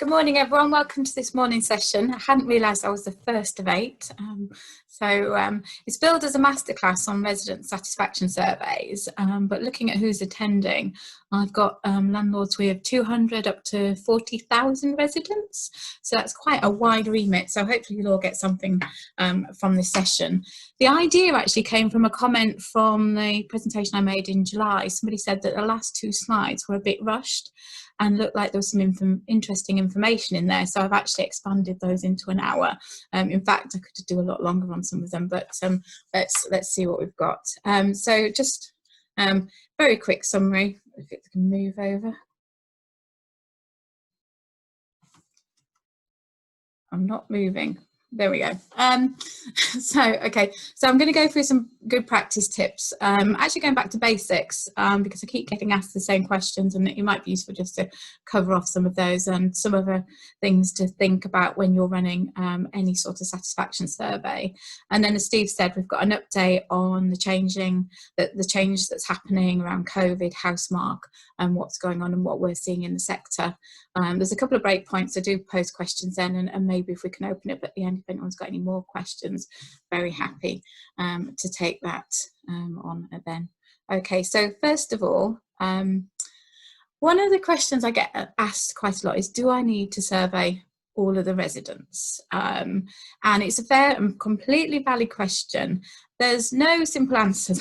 Good morning, everyone. Welcome to this morning session. I hadn't realised I was the first of 8. It's billed as a masterclass on resident satisfaction surveys, but looking at who's attending, I've got landlords with 200 up to 40,000 residents. So that's quite a wide remit. So hopefully you'll all get something from this session. The idea actually came from a comment from the presentation I made in July. Somebody said that the last 2 slides were a bit rushed and looked like there was some interesting information in there. So I've actually expanded those into an hour. In fact, I could do a lot longer on some of them, but let's see what we've got. So just very quick summary, if it can move over. I'm not moving. There we go. So I'm going to go through some good practice tips. Actually going back to basics because I keep getting asked the same questions, and it might be useful just to cover off some of those and some other things to think about when you're running any sort of satisfaction survey. And then, as Steve said, we've got an update on the change that's happening around COVID, Housemarque, and what's going on and what we're seeing in the sector. There's a couple of breakpoints. I do post questions then, and maybe if we can open it at the end, if anyone's got any more questions, very happy to take that on then. Okay, so first of all, one of the questions I get asked quite a lot is, do I need to survey all of the residents? And it's a fair and completely valid question. There's no simple answer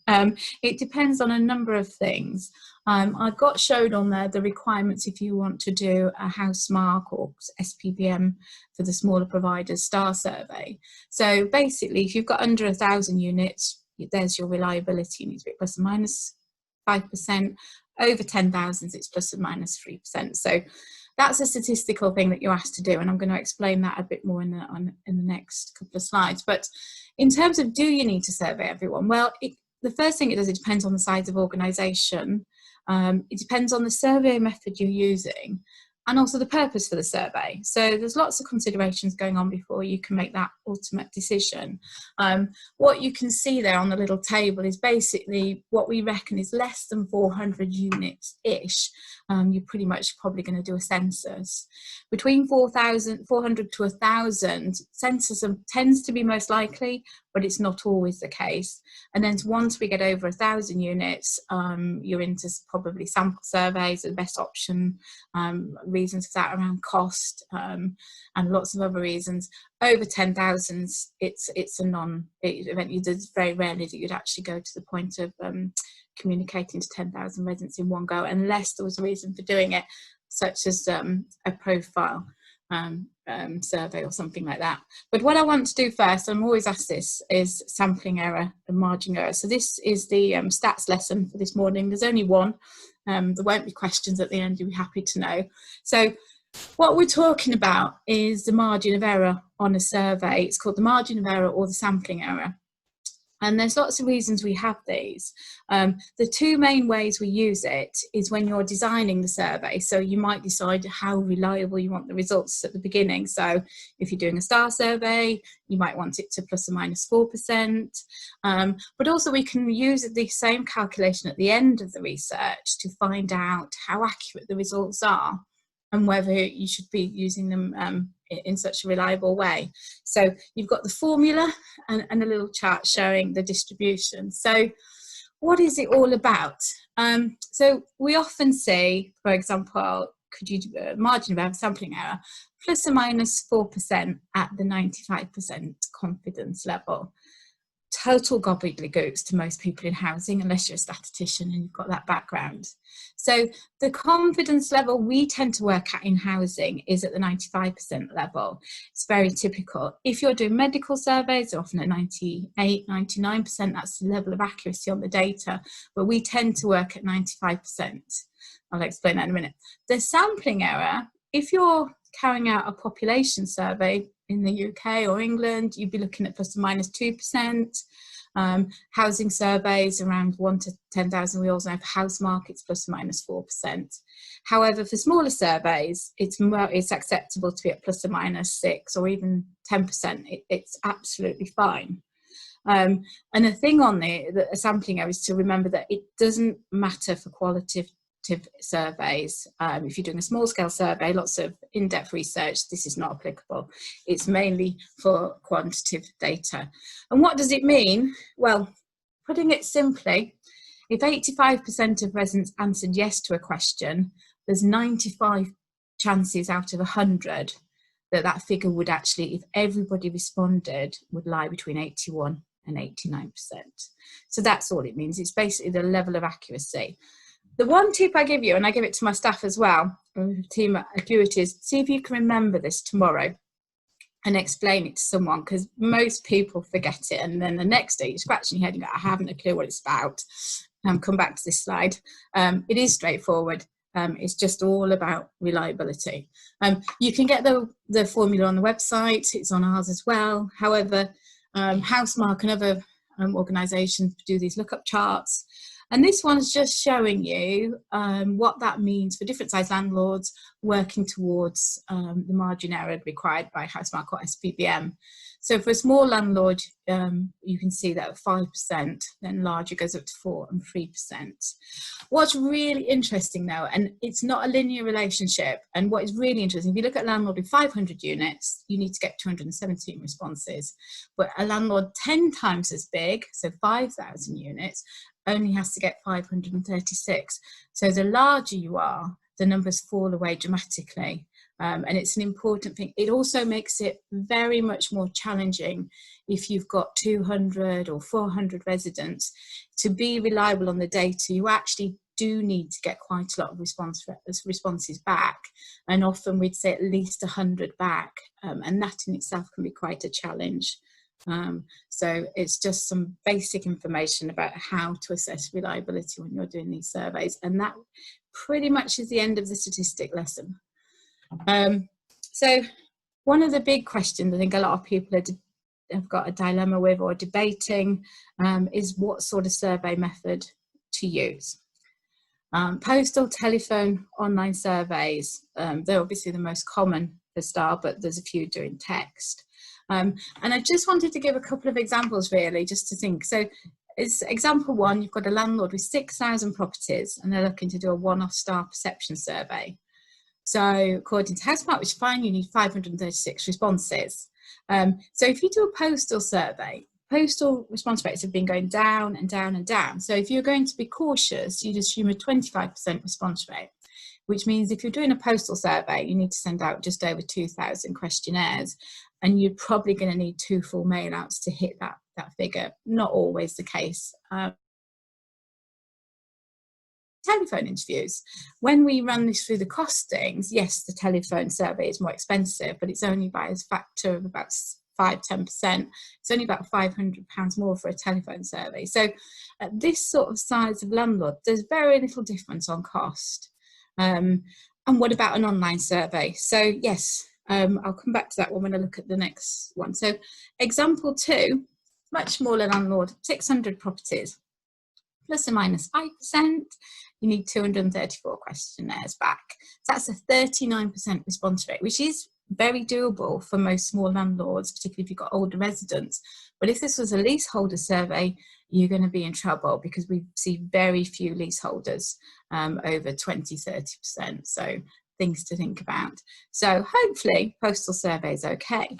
though. It depends on a number of things. I've got showed on there the requirements if you want to do a Housemarque or SPPM for the smaller providers star survey. So basically, if you've got under 1,000 units, there's your reliability. You need to be plus or minus 5%. Over 10,000, it's plus or minus 3%. So that's a statistical thing that you're asked to do, and I'm going to explain that a bit more in the next couple of slides. But in terms of, do you need to survey everyone? Well, the first thing it does, it depends on the size of organisation. It depends on the survey method you're using and also the purpose for the survey. So there's lots of considerations going on before you can make that ultimate decision. What you can see there on the little table is basically what we reckon is less than 400 units-ish. You're pretty much probably going to do a census. Between 400 to 1,000, census tends to be most likely, but it's not always the case. And then once we get over 1,000 units, you're into probably sample surveys are the best option. Reasons for that around cost and lots of other reasons. Over 10,000, it's a non-event. It's very rarely that you'd actually go to the point of communicating to 10,000 residents in one go, unless there was a reason for doing it, such as a profile survey or something like that. But what I want to do first, I'm always asked this, is sampling error and margin error. So this is the stats lesson for this morning. There's only one. There won't be questions at the end, you'll be happy to know. So what we're talking about is the margin of error on a survey. It's called the margin of error or the sampling error. And there's lots of reasons we have these. The 2 main ways we use it is when you're designing the survey. So you might decide how reliable you want the results at the beginning. So if you're doing a star survey, you might want it to plus or minus 4%. But also we can use the same calculation at the end of the research to find out how accurate the results are and whether you should be using them in such a reliable way. So you've got the formula and a little chart showing the distribution. So what is it all about? So we often say, for example, could you do a margin of error, sampling error, plus or minus 4% at the 95% confidence level. Total gobbledygooks to most people in housing, unless you're a statistician and you've got that background. So the confidence level we tend to work at in housing is at the 95% level. It's very typical. If you're doing medical surveys, they're often at 98, 99%. That's the level of accuracy on the data, but we tend to work at 95%. I'll explain that in a minute. The sampling error, if you're carrying out a population survey in the UK or England, you'd be looking at plus or minus 2%. Housing surveys around 1 to 10,000, we also have Housemarque, it's plus or minus 4%. However, for smaller surveys, it's acceptable to be at plus or minus 6 or even 10%. It's absolutely fine. And the thing on the sampling error is to remember that it doesn't matter for qualitative quantitative surveys. If you're doing a small scale survey, lots of in-depth research, this is not applicable. It's mainly for quantitative data. And what does it mean? Well, putting it simply, if 85% of residents answered yes to a question, there's 95 chances out of 100 that that figure would actually, if everybody responded, would lie between 81 and 89%. So that's all it means. It's basically the level of accuracy. The one tip I give you, and I give it to my staff as well, the team at Acuity, is see if you can remember this tomorrow and explain it to someone, because most people forget it, and then the next day you're scratching your head and go, I haven't a clue what it's about. Come back to this slide. It is straightforward. It's just all about reliability. You can get the formula on the website. It's on ours as well. However, Housemarque and other organisations do these lookup charts. And this one's just showing you what that means for different size landlords working towards the margin error required by Housemarque or SPBM. So for a small landlord, you can see that at 5%, then larger goes up to 4% and 3%. What's really interesting though, and it's not a linear relationship, and what is really interesting, if you look at a landlord with 500 units, you need to get 217 responses. But a landlord 10 times as big, so 5,000 units, only has to get 536. So the larger you are, the numbers fall away dramatically. And it's an important thing. It also makes it very much more challenging if you've got 200 or 400 residents. To be reliable on the data, you actually do need to get quite a lot of responses back. And often we'd say at least 100 back. And that in itself can be quite a challenge. So it's just some basic information about how to assess reliability when you're doing these surveys. And that pretty much is the end of the statistic lesson. So one of the big questions I think a lot of people have got a dilemma with or debating is what sort of survey method to use. Postal, telephone, online surveys, they're obviously the most common for STAR, but there's a few doing text. And I just wanted to give a couple of examples really, just to think. So it's example one, you've got a landlord with 6,000 properties and they're looking to do a one-off STAR perception survey. So according to Housemarque, which is fine, you need 536 responses. So if you do a postal survey, postal response rates have been going down and down and down. So if you're going to be cautious, you'd assume a 25% response rate, which means if you're doing a postal survey, you need to send out just over 2,000 questionnaires, and you're probably going to need 2 full mail outs to hit that figure. Not always the case. Telephone interviews. When we run this through the costings, yes, the telephone survey is more expensive, but it's only by a factor of about 5–10%. It's only about £500 more for a telephone survey. So at this sort of size of landlord, there's very little difference on cost. And what about an online survey? So yes, I'll come back to that one when I look at the next one. So example 2, much smaller landlord, 600 properties, plus or minus 5%, you need 234 questionnaires back. So that's a 39% response rate, which is very doable for most small landlords, particularly if you've got older residents. But if this was a leaseholder survey, you're going to be in trouble because we see very few leaseholders over 20–30%. So things to think about. So hopefully postal survey is okay.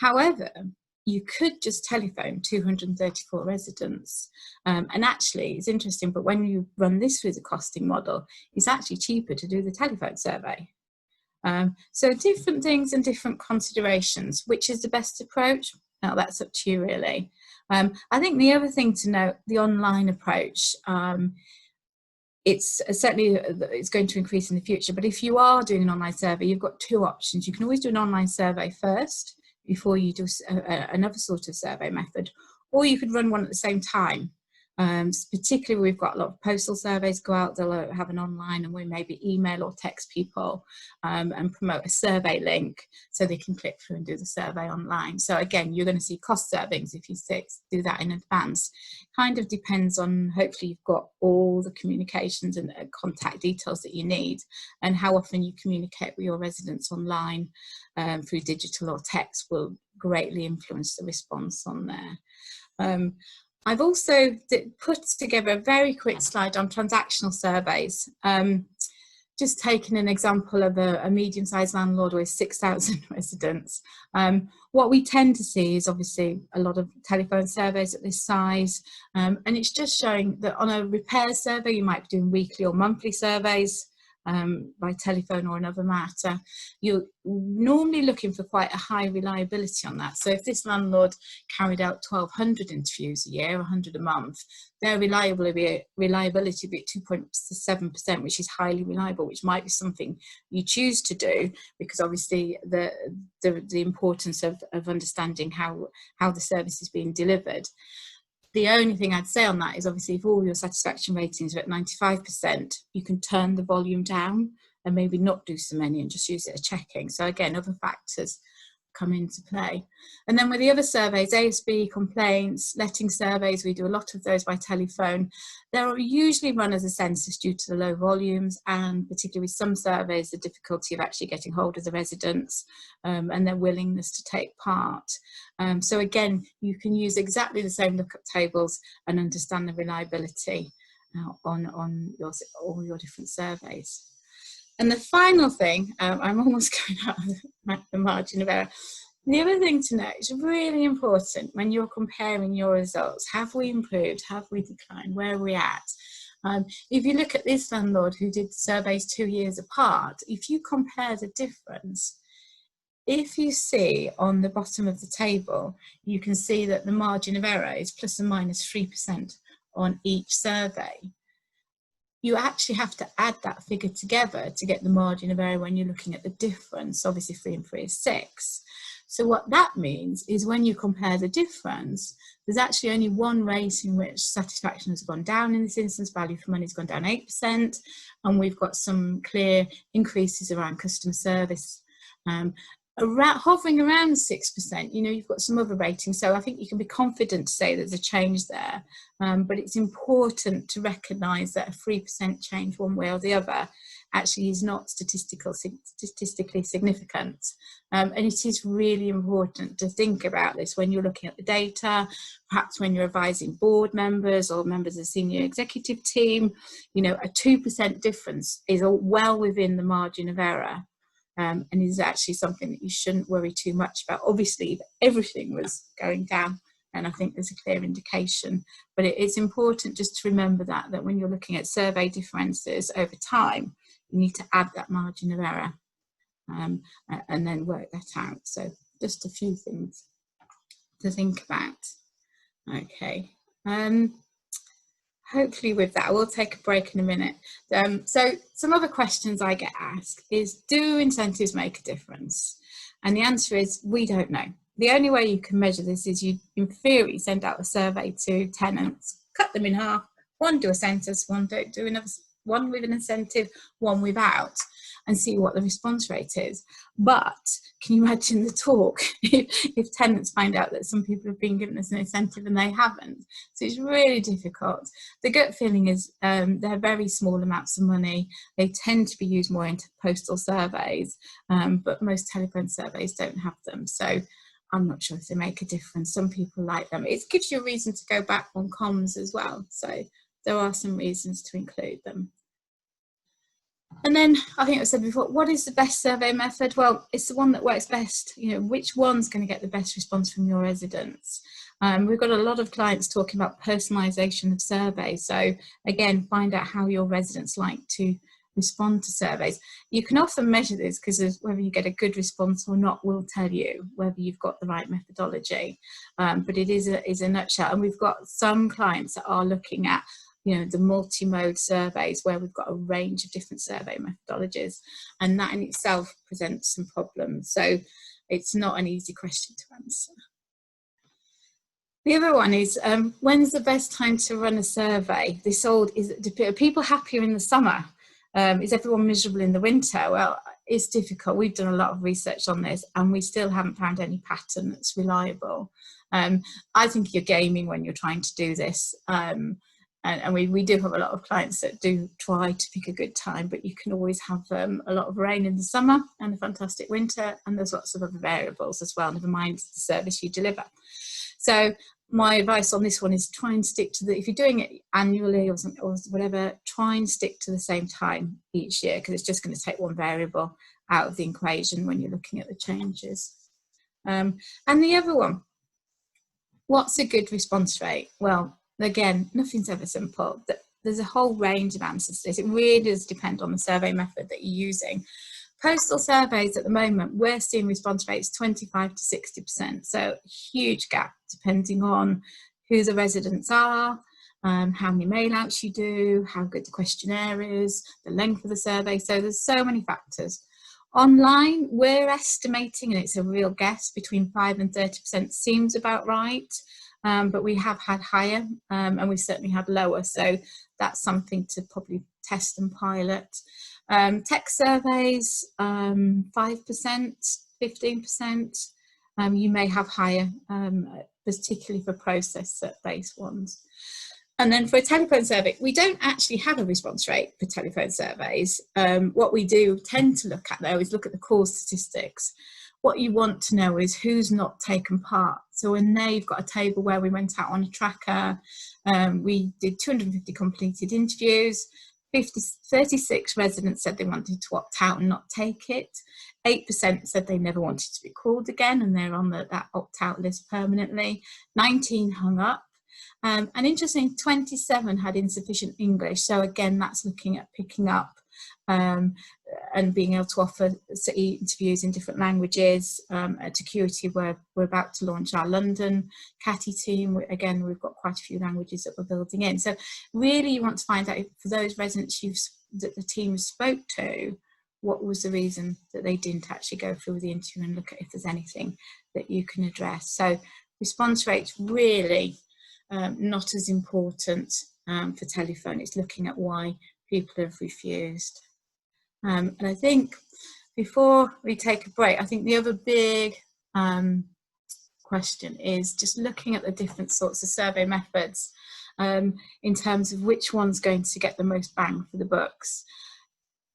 However, you could just telephone 234 residents. And actually, it's interesting, but when you run this through the costing model, it's actually cheaper to do the telephone survey. So different things and different considerations. Which is the best approach? Now, that's up to you, really. I think the other thing to note, the online approach, it's certainly it's going to increase in the future. But if you are doing an online survey, you've got 2 options. You can always do an online survey first, before you do another sort of survey method, or you could run one at the same time. Particularly we've got a lot of postal surveys go out, they'll have an online, and we maybe email or text people and promote a survey link so they can click through and do the survey online. So again, you're going to see cost savings if you do that in advance. Kind of depends on, hopefully you've got all the communications and contact details that you need, and how often you communicate with your residents online through digital or text will greatly influence the response on there. I've also put together a very quick slide on transactional surveys. Just taking an example of a medium-sized landlord with 6,000 residents. What we tend to see is obviously a lot of telephone surveys at this size, and it's just showing that on a repair survey, you might be doing weekly or monthly surveys by telephone or another matter. You're normally looking for quite a high reliability on that. So if this landlord carried out 1,200 interviews a year, 100 a month, their reliability would be at 2.7%, which is highly reliable, which might be something you choose to do, because obviously the importance of understanding how the service is being delivered. The only thing I'd say on that is obviously if all your satisfaction ratings are at 95%, you can turn the volume down and maybe not do so many and just use it as checking. So again, other factors come into play. And then with the other surveys, ASB, complaints, letting surveys, we do a lot of those by telephone. They're usually run as a census due to the low volumes, and particularly with some surveys, the difficulty of actually getting hold of the residents and their willingness to take part. So again, you can use exactly the same lookup tables and understand the reliability on all your different surveys. And the final thing, I'm almost going out of the margin of error. The other thing to note, it's really important when you're comparing your results. Have we improved? Have we declined? Where are we at? If you look at this landlord who did surveys 2 years apart, if you compare the difference, if you see on the bottom of the table, you can see that the margin of error is plus or minus 3% on each survey. You actually have to add that figure together to get the margin of error when you're looking at the difference. Obviously 3 and 3 is 6. So what that means is when you compare the difference, there's actually only one rate in which satisfaction has gone down in this instance. Value for money has gone down 8%, and we've got some clear increases around customer service. Hovering around 6%, you know, you've got some other ratings, so I think you can be confident to say there's a change there, but it's important to recognise that a 3% change one way or the other actually is not statistically significant, and it is really important to think about this when you're looking at the data, perhaps when you're advising board members or members of the senior executive team. You know, a 2% difference is well within the margin of error. And is actually something that you shouldn't worry too much about. Obviously, if everything was going down, and I think there's a clear indication, but it's important just to remember that when you're looking at survey differences over time, you need to add that margin of error and then work that out. So just a few things to think about. Okay. Hopefully with that, we'll take a break in a minute. So some other questions I get asked is, do incentives make a difference? And the answer is, we don't know. The only way you can measure this is you, in theory, send out a survey to tenants, cut them in half, one do a census, one don't do another, one with an incentive, one without, and see what the response rate is. But can you imagine the talk if tenants find out that some people have been given us an incentive and they haven't? So it's really difficult. The gut feeling is they're very small amounts of money. They tend to be used more into postal surveys, but most telephone surveys don't have them. So I'm not sure if they make a difference. Some people like them. It gives you a reason to go back on comms as well. So there are some reasons to include them. And then I think I said before, what is the best survey method? Well, it's the one that works best. You know, which one's going to get the best response from your residents? We've got a lot of clients talking about personalisation of surveys. So again, find out how your residents like to respond to surveys. You can often measure this because whether you get a good response or not will tell you whether you've got the right methodology. But it is a nutshell. And we've got some clients that are looking at, you know, the multi-mode surveys where we've got a range of different survey methodologies, and that in itself presents some problems. So it's not an easy question to answer. The other one is, when's the best time to run a survey? Are people happier in the summer? Is everyone miserable in the winter? Well, it's difficult. We've done a lot of research on this and we still haven't found any pattern that's reliable. I think you're gaming when you're trying to do this. And we do have a lot of clients that do try to pick a good time, but you can always have a lot of rain in the summer and a fantastic winter, and there's lots of other variables as well, never mind the service you deliver. So my advice on this one is try and stick to if you're doing it annually or something or whatever, try and stick to the same time each year, because it's just going to take one variable out of the equation when you're looking at the changes. And the other one, what's a good response rate? Well, again, nothing's ever simple. There's a whole range of answers to this. It really does depend on the survey method that you're using. Postal surveys at the moment, we're seeing response rates 25 to 60%. So huge gap depending on who the residents are, how many mail outs you do, how good the questionnaire is, the length of the survey. So there's so many factors. Online, we're estimating, and it's a real guess, between 5 and 30% seems about right. But we have had higher and we certainly had lower. So that's something to probably test and pilot. Text surveys, 5%, 15%. You may have higher, particularly for process-based ones. And then for a telephone survey, we don't actually have a response rate for telephone surveys. What we do tend to look at, though, is look at the call statistics. What you want to know is who's not taken part. So in there, you've got a table where we went out on a tracker. We did 250 completed interviews. 36 residents said they wanted to opt out and not take it. 8% said they never wanted to be called again, and they're on that opt-out list permanently. 19 hung up. And interesting, 27 had insufficient English. So again, that's looking at picking up and being able to offer interviews in different languages. At Acuity, we're about to launch our London CATI team. Again, we've got quite a few languages that we're building in. So really you want to find out, for those residents that the team spoke to, what was the reason that they didn't actually go through with the interview, and look at if there's anything that you can address. So response rates really not as important for telephone. It's looking at why people have refused. And I think before we take a break, I think the other big question is just looking at the different sorts of survey methods in terms of which one's going to get the most bang for the bucks.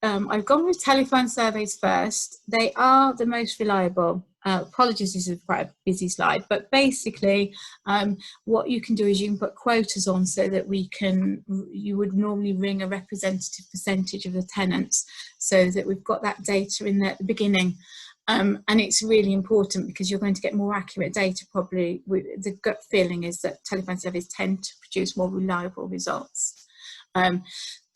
I've gone with telephone surveys first. They are the most reliable. Apologies, this is quite a busy slide, but basically what you can do is you can put quotas on so that you would normally ring a representative percentage of the tenants, so that we've got that data in there at the beginning. And it's really important because you're going to get more accurate data probably. The gut feeling is that telephone surveys tend to produce more reliable results.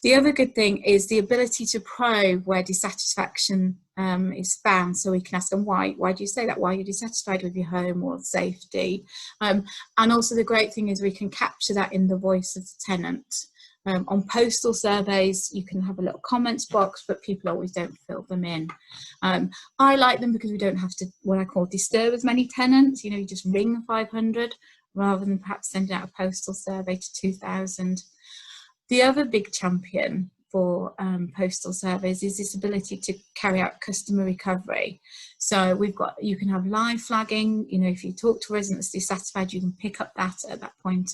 The other good thing is the ability to probe where dissatisfaction is found, so we can ask them why do you say that, why are you dissatisfied with your home or safety, and also the great thing is we can capture that in the voice of the tenant. On postal surveys you can have a little comments box, but people always don't fill them in. I like them because we don't have to, what I call, disturb as many tenants. You just ring 500 rather than perhaps sending out a postal survey to 2,000. The other big champion for postal surveys is this ability to carry out customer recovery. So you can have live flagging. If you talk to residents dissatisfied, you can pick up that at that point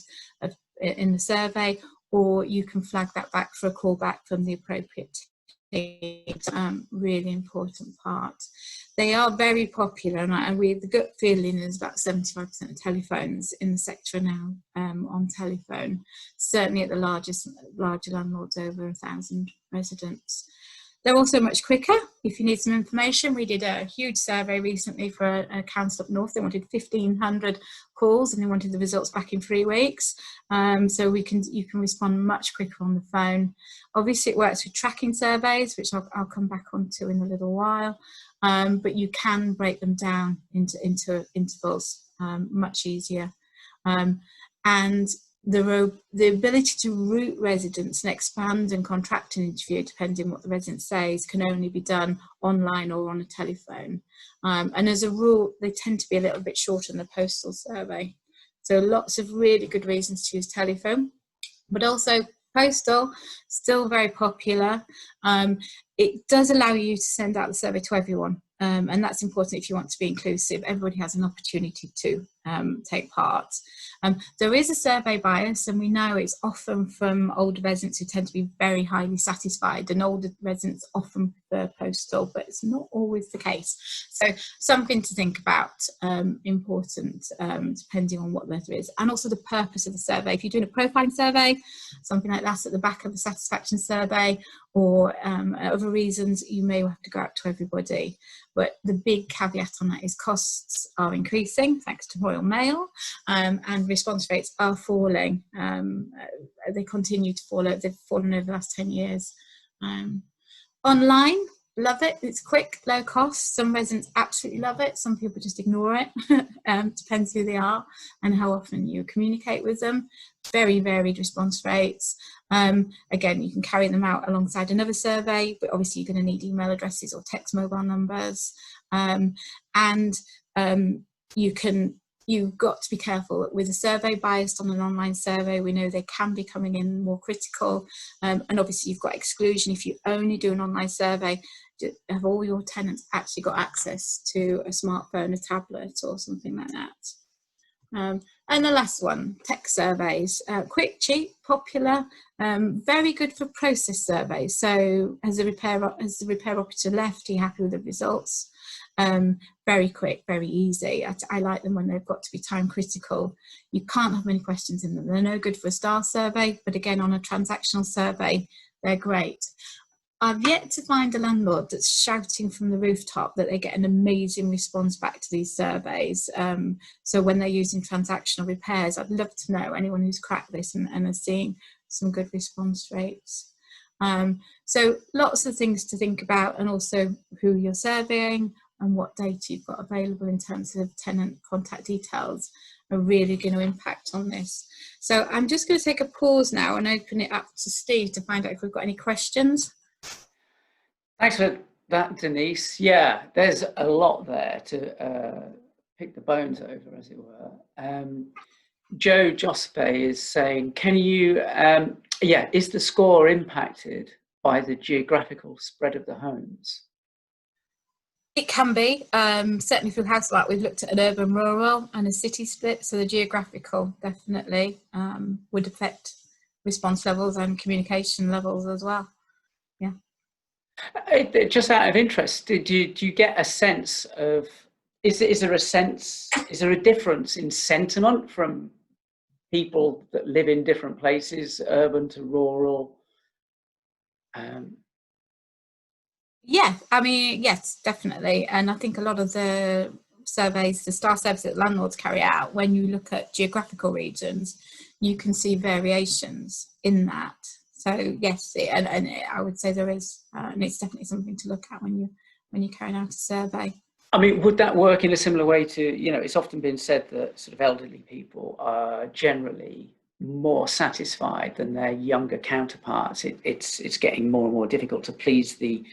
in the survey, or you can flag that back for a call back from the appropriate team. Really important part. They are very popular, and the gut feeling is about 75% of telephones in the sector are now on telephone, certainly at the larger landlords over 1,000 residents. They're also much quicker. If you need some information, we did a huge survey recently for a council up north. They wanted 1,500 calls and they wanted the results back in 3 weeks. So you can respond much quicker on the phone. Obviously, it works with tracking surveys, which I'll come back onto in a little while. But you can break them down into intervals much easier. And the ability to route residents and expand and contract an interview, depending on what the resident says, can only be done online or on a telephone. And as a rule, they tend to be a little bit shorter than the postal survey. So lots of really good reasons to use telephone, but also postal, still very popular. It does allow you to send out the survey to everyone. And that's important if you want to be inclusive. Everybody has an opportunity to take part. There is a survey bias, and we know it's often from older residents who tend to be very highly satisfied, and older residents often prefer postal, but it's not always the case. So something to think about, important, depending on what letter is, and also the purpose of the survey. If you're doing a profiling survey, something like that at the back of the satisfaction survey, or other reasons, you may have to go out to everybody. But the big caveat on that is costs are increasing thanks to Royal Mail, and response rates are falling. They continue to fall. They've fallen over the last 10 years. Online, love it. It's quick, low cost. Some residents absolutely love it. Some people just ignore it. Depends who they are and how often you communicate with them. Very varied response rates. Again, you can carry them out alongside another survey, but obviously you're going to need email addresses or text mobile numbers. You've got to be careful with a survey biased on an online survey. We know they can be coming in more critical, and obviously you've got exclusion. If you only do an online survey, have all your tenants actually got access to a smartphone, a tablet, or something like that? And the last one, tech surveys, quick, cheap, popular, very good for process surveys. So has the repair operator left? Are you happy with the results? Very quick, very easy. I like them when they've got to be time critical. You can't have many questions in them. They're no good for a star survey, but again, on a transactional survey, they're great. I've yet to find a landlord that's shouting from the rooftop that they get an amazing response back to these surveys. So when they're using transactional repairs, I'd love to know anyone who's cracked this and is seeing some good response rates. So lots of things to think about, and also who you're surveying and what data you've got available in terms of tenant contact details are really going to impact on this. So I'm just going to take a pause now and open it up to Steve to find out if we've got any questions. Thanks for that, Denise. Yeah, there's a lot there to pick the bones over, as it were. Joe Jospe is saying, can you, is the score impacted by the geographical spread of the homes? It can be, certainly through Housemarque, we've looked at an urban rural and a city split, so the geographical definitely would affect response levels and communication levels as well. Yeah. Just out of interest, do you get a sense of, is there a difference in sentiment from people that live in different places, urban to rural? Yeah, I mean, yes, definitely. And I think a lot of the surveys, the star surveys that landlords carry out, when you look at geographical regions, you can see variations in that. So yes, and I would say there is, and it's definitely something to look at when you're carrying out a survey. I mean, would that work in a similar way to, it's often been said that sort of elderly people are generally more satisfied than their younger counterparts. It's getting more and more difficult to please the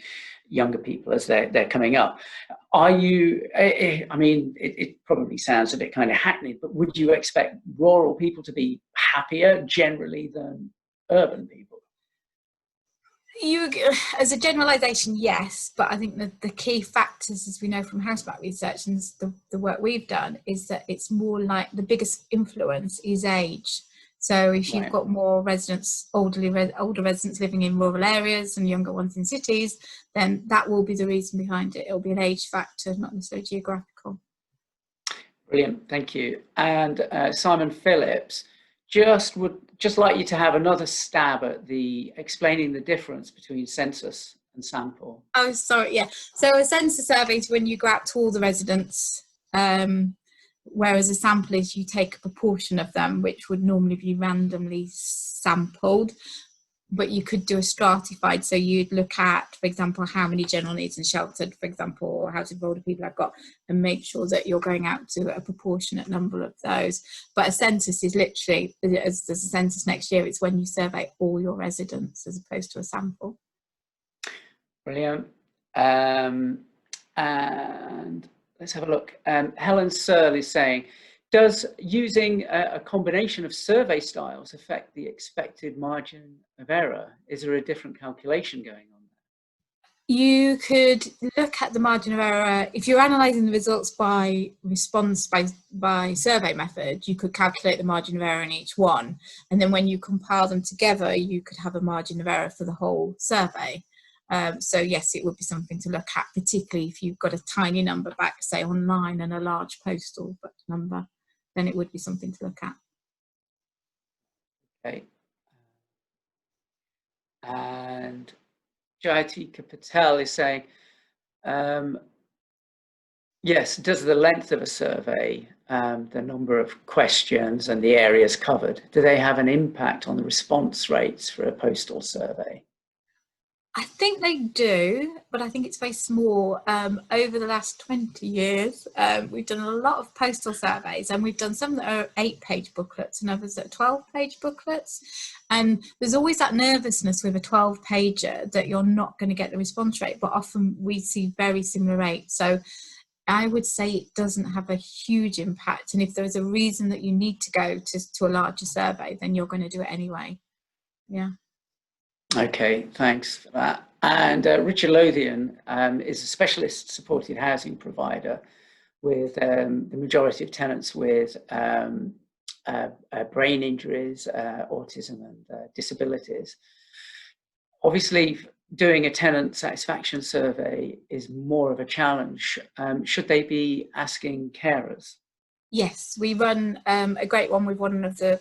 younger people as they're coming up. Are you, I mean, it probably sounds a bit kind of hackneyed, but would you expect rural people to be happier generally than urban people? As a generalisation, yes, but I think that the key factors, as we know from Housemarque research and the work we've done, is that it's more like the biggest influence is age. So if you've got more residents, older residents living in rural areas and younger ones in cities, then that will be the reason behind it. It'll be an age factor, not necessarily geographical. Brilliant, thank you. And Simon Phillips would just like you to have another stab at explaining the difference between census and sample. Oh, sorry, yeah. So a census survey is when you go out to all the residents, whereas a sample is you take a proportion of them, which would normally be randomly sampled, but you could do a stratified. So you'd look at, for example, how many general needs and sheltered, for example, or how many older people I've got, and make sure that you're going out to a proportionate number of those. But a census is literally, as there's a census next year, it's when you survey all your residents as opposed to a sample. Brilliant. And let's have a look. Helen Searle is saying, does using a combination of survey styles affect the expected margin of error? Is there a different calculation going on there? You could look at the margin of error. If you're analysing the results by response by survey method, you could calculate the margin of error in each one. And then when you compile them together, you could have a margin of error for the whole survey. So yes, it would be something to look at, particularly if you've got a tiny number back, say online, and a large postal number, then it would be something to look at. Okay. And Jayatika Patel is saying, yes, does the length of a survey, the number of questions and the areas covered, do they have an impact on the response rates for a postal survey? I think they do, but I think it's very small. Over the last 20 years, we've done a lot of postal surveys, and we've done some that are 8-page booklets and others that are 12-page booklets. And there's always that nervousness with a 12-pager that you're not going to get the response rate, but often we see very similar rates. So I would say it doesn't have a huge impact. And if there is a reason that you need to go to a larger survey, then you're going to do it anyway. Yeah. Okay, thanks for that. And Richard Lothian is a specialist supported housing provider with the majority of tenants with brain injuries, autism and disabilities. Obviously, doing a tenant satisfaction survey is more of a challenge. Should they be asking carers? Yes, we run a great one with one of the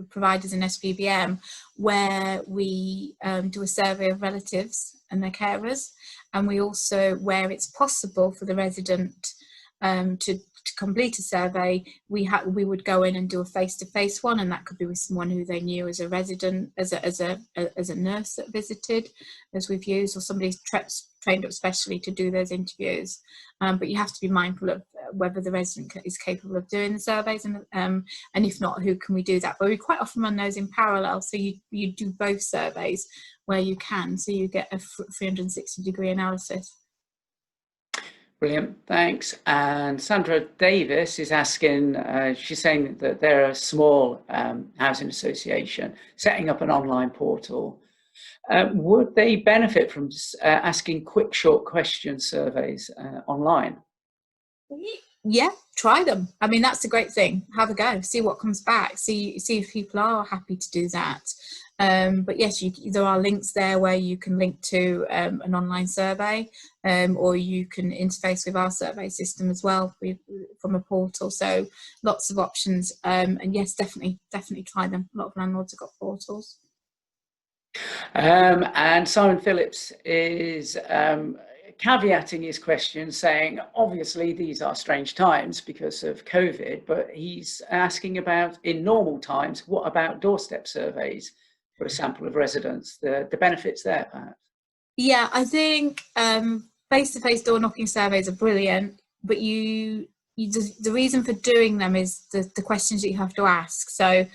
providers in SPBM, where we do a survey of relatives and their carers, and we also, where it's possible for the resident to complete a survey, we would go in and do a face-to-face one, and that could be with someone who they knew as a resident, as a nurse that visited, as we've used, or somebody's trained up specially to do those interviews. But you have to be mindful of whether the resident is capable of doing the surveys, and if not, who can we do that? But we quite often run those in parallel, so you do both surveys where you can, so you get a 360-degree analysis. Brilliant, thanks. And Sandra Davis is asking, she's saying that they're a small housing association setting up an online portal. Would they benefit from asking quick, short question surveys online? Yeah, try them. I mean, that's a great thing. Have a go, see what comes back, see if people are happy to do that. But yes, there are links there where you can link to an online survey, or you can interface with our survey system as well from a portal. So lots of options, and yes, definitely try them. A lot of landlords have got portals. And Simon Phillips is caveating his question, saying, obviously these are strange times because of COVID, but he's asking about, in normal times, what about doorstep surveys for a sample of residents, the benefits there, perhaps? Yeah, I think face-to-face door knocking surveys are brilliant, but the reason for doing them is the questions that you have to ask. So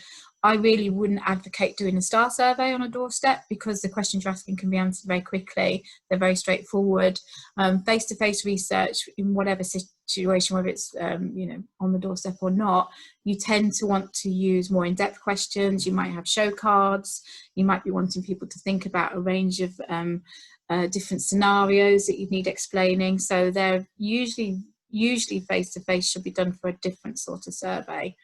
I really wouldn't advocate doing a star survey on a doorstep, because the questions you're asking can be answered very quickly. They're very straightforward. Face-to-face research in whatever situation, whether it's on the doorstep or not, you tend to want to use more in-depth questions. You might have show cards. You might be wanting people to think about a range of different scenarios that you need explaining. So they're usually face-to-face should be done for a different sort of survey.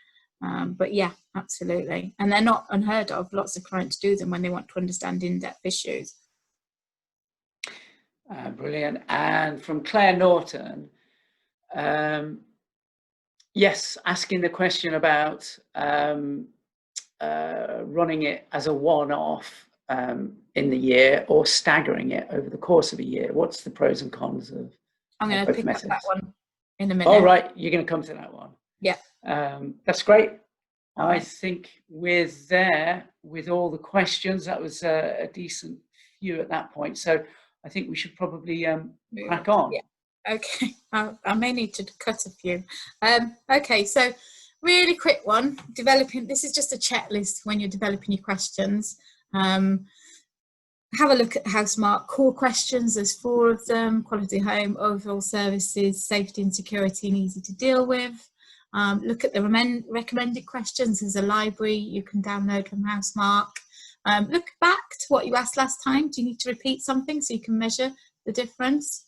But yeah, absolutely. And they're not unheard of. Lots of clients do them when they want to understand in-depth issues. Brilliant. And from Claire Norton, yes, asking the question about running it as a one-off in the year or staggering it over the course of a year. What's the pros and cons of I'm going to pick methods? up that one in a minute. All right, you're going to come to that one. Yeah. That's great. I think we're there with all the questions. That was a decent few at that point. So I think we should probably crack on. Yeah. Okay. I may need to cut a few. Okay. So really quick one. This is just a checklist when you're developing your questions. Have a look at Housemarque core questions. There's 4 of them: quality home, overall services, safety and security, and easy to deal with. Look at the recommended questions. There's a library you can download from Housemarque. Look back to what you asked last time. Do you need to repeat something so you can measure the difference.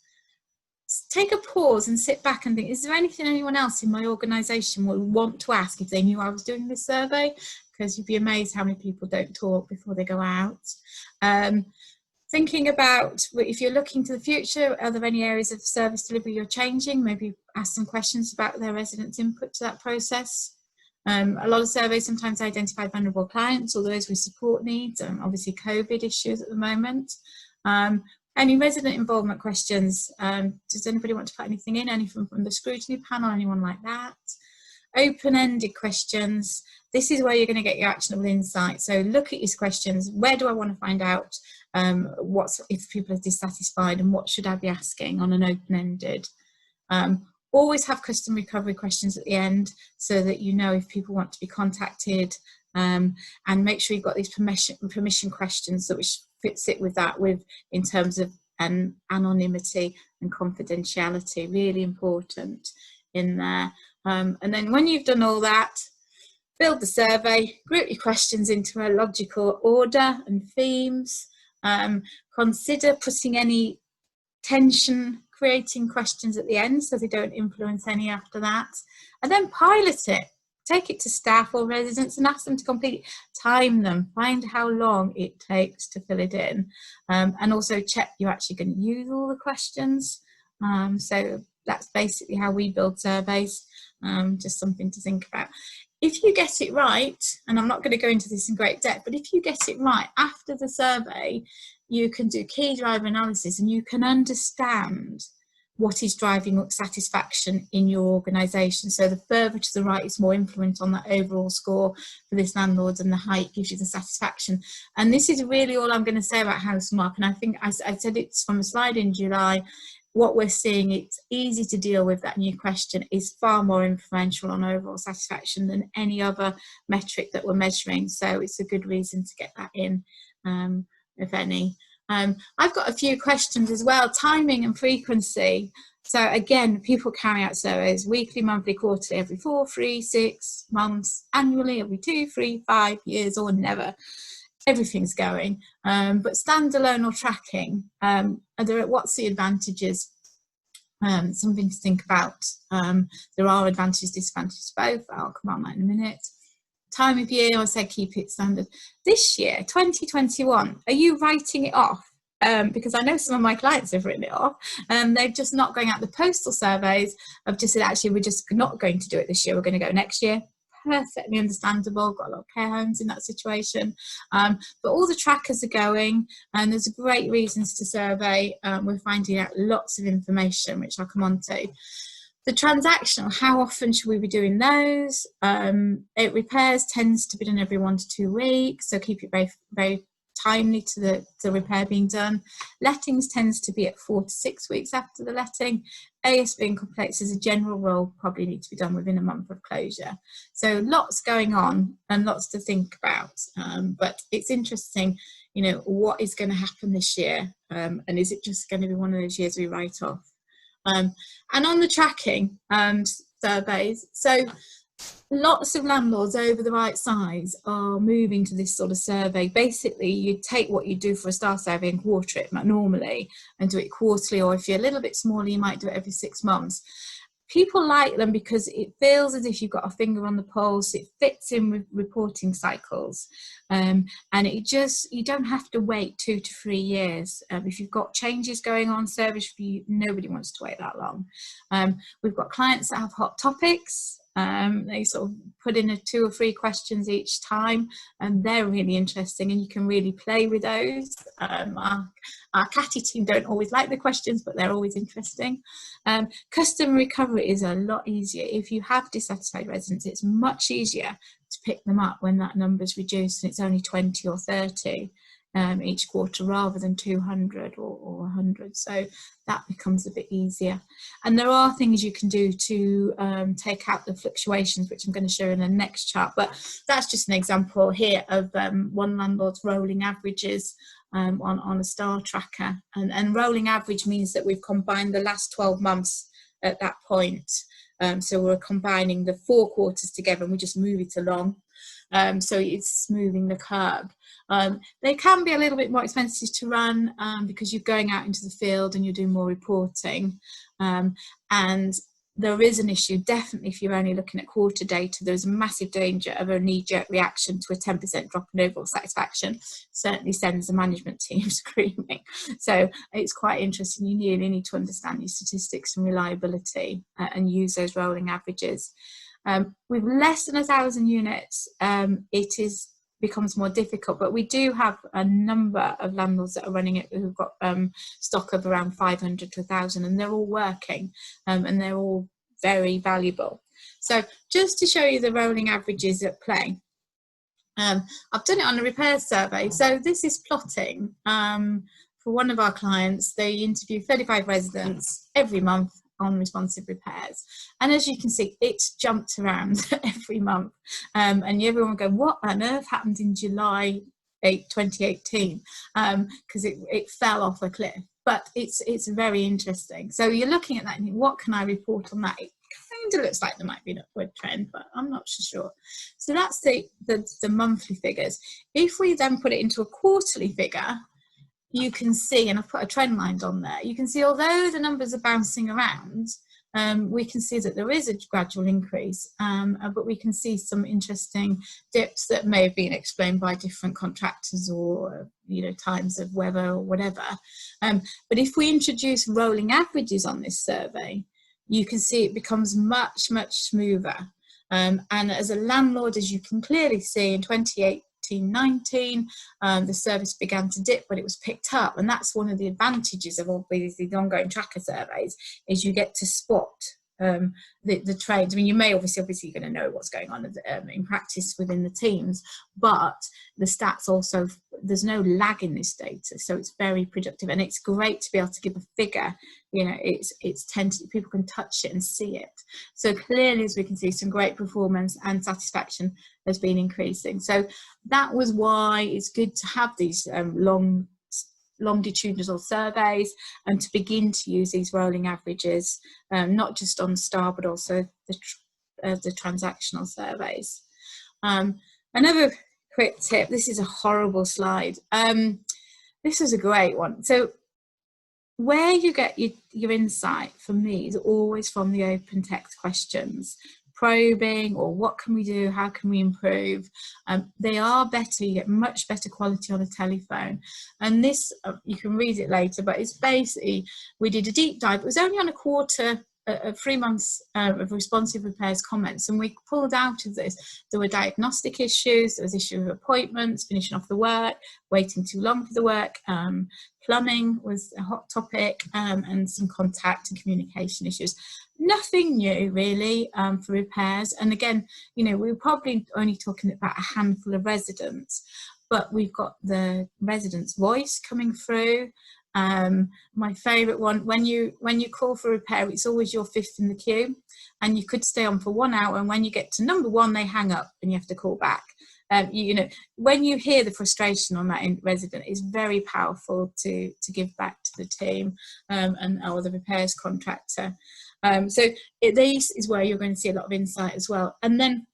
Take a pause and sit back and think, is there anything anyone else in my organisation would want to ask if they knew I was doing this survey? Because you'd be amazed how many people don't talk before they go out. Thinking about if you're looking to the future, are there any areas of service delivery you're changing? Maybe ask some questions about their residents' input to that process. A lot of surveys sometimes identify vulnerable clients or those with support needs, and obviously COVID issues at the moment. Any resident involvement questions? Does anybody want to put anything in? Anything from the scrutiny panel, anyone like that? Open-ended questions. This is where you're going to get your actionable insight. So look at these questions. Where do I want to find out if people are dissatisfied, and what should I be asking on an open-ended? Always have custom recovery questions at the end so that you know if people want to be contacted, and make sure you've got these permission questions that which sit with that in terms of anonymity and confidentiality, really important in there. And then when you've done all that, build the survey, group your questions into a logical order and themes. Consider putting any tension creating questions at the end so they don't influence any after that. And then pilot it. Take it to staff or residents and ask them to complete it. Time them, find how long it takes to fill it in, and also check you're actually going to use all the questions. So that's basically how we build surveys, just something to think about. If you get it right, and I'm not going to go into this in great depth, but if you get it right after the survey, you can do key driver analysis and you can understand what is driving satisfaction in your organisation. So the further to the right is more influence on that overall score for this landlord, and the height gives you the satisfaction. And this is really all I'm going to say about Housemarque. And I think I said it's from a slide in July. What we're seeing, it's easy to deal with. That new question is far more influential on overall satisfaction than any other metric that we're measuring. So it's a good reason to get that in, if any. I've got a few questions as well. Timing and frequency. So again, people carry out surveys weekly, monthly, quarterly, every 4, 3, 6 months, annually, every 2, 3, 5 years, or never. Everything's going. But standalone or tracking, what's the advantages? Something to think about. There are advantages, disadvantages to both. I'll come on that in a minute. Time of year, I said keep it standard. This year, 2021, are you writing it off? Because I know some of my clients have written it off, and they're just not going out the postal surveys. I've just said, actually, we're just not going to do it this year. We're going to go next year. Perfectly understandable. Got a lot of care homes in that situation. But all the trackers are going, and there's great reasons to survey. We're finding out lots of information, which I'll come on to. The transactional, how often should we be doing those? Repairs tends to be done every 1 to 2 weeks, so keep it very, very timely to the repair being done. Lettings tends to be at 4 to 6 weeks after the letting. ASB and complex as a general rule probably need to be done within a month of closure. So lots going on and lots to think about. But it's interesting, you know, what is going to happen this year, and is it just going to be one of those years we write off? And on the tracking surveys, so lots of landlords over the right size are moving to this sort of survey. Basically, you take what you do for a star survey and quarter it normally and do it quarterly, or if you're a little bit smaller, you might do it every 6 months. People like them because it feels as if you've got a finger on the pulse. It fits in with reporting cycles, and you don't have to wait 2 to 3 years. If you've got changes going on, service review, nobody wants to wait that long. We've got clients that have hot topics. They sort of put in 2 or 3 questions each time, and they're really interesting, and you can really play with those. Our catty team don't always like the questions, but they're always interesting. Customer recovery is a lot easier. If you have dissatisfied residents, it's much easier to pick them up when that number's reduced and it's only 20 or 30 each quarter rather than 200 or 100. So that becomes a bit easier. And there are things you can do to take out the fluctuations, which I'm going to show in the next chart. But that's just an example here of one landlord's rolling averages on a star tracker. And rolling average means that we've combined the last 12 months at that point. So we're combining the 4 quarters together and we just move it along. So it's smoothing the curb. They can be a little bit more expensive to run because you're going out into the field and you're doing more reporting. And there is an issue, definitely, if you're only looking at quarter data, there's a massive danger of a knee-jerk reaction to a 10% drop in overall satisfaction. Certainly sends the management team screaming. So it's quite interesting. You really need to understand your statistics and reliability and use those rolling averages. With less than 1,000 units, becomes more difficult, but we do have a number of landlords that are running it who've got stock of around 500 to 1,000, and they're all working and they're all very valuable. So just to show you the rolling averages at play, I've done it on a repair survey. So this is plotting for one of our clients. They interview 35 residents every month on responsive repairs, and as you can see, it's jumped around every month, and everyone will go, what on earth happened in July 8, 2018, because it fell off a cliff. But it's very interesting. So you're looking at that and think, what can I report on that? It kind of looks like there might be an upward trend, but I'm not so sure. So that's the monthly figures. If we then put it into a quarterly figure, you can see, and I've put a trend line on there, you can see although the numbers are bouncing around, we can see that there is a gradual increase, but we can see some interesting dips that may have been explained by different contractors or times of weather or whatever. But if we introduce rolling averages on this survey, you can see it becomes much, much smoother. And as a landlord, as you can clearly see, in 2018-19, the service began to dip, but it was picked up, and that's one of the advantages of all these ongoing tracker surveys, is you get to spot the trends. I mean, you may obviously you're going to know what's going on in practice within the teams, but the stats also, there's no lag in this data, so it's very productive, and it's great to be able to give a figure. It's tentative, people can touch it and see it. So clearly, as we can see, some great performance and satisfaction has been increasing. So that was why it's good to have these longitudinal surveys and to begin to use these rolling averages, not just on STAR but also the transactional surveys. Another quick tip, this is a horrible slide. This is a great one. So where you get your insight, for me, is always from the open text questions. Probing, or what can we do, how can we improve? They are better, you get much better quality on a telephone. And this, you can read it later, but it's basically, we did a deep dive. It was only on a quarter, 3 months of responsive repairs comments, and we pulled out of this, there were diagnostic issues, there was issue of appointments, finishing off the work, waiting too long for the work, plumbing was a hot topic, and some contact and communication issues. Nothing new really for repairs, and again, we're probably only talking about a handful of residents, but we've got the resident's voice coming through. My favourite one, when you call for repair, it's always your fifth in the queue, and you could stay on for 1 hour, and when you get to number 1, they hang up and you have to call back. When you hear the frustration on that resident, it's very powerful to give back to the team or the repairs contractor. This is where you're going to see a lot of insight as well. And then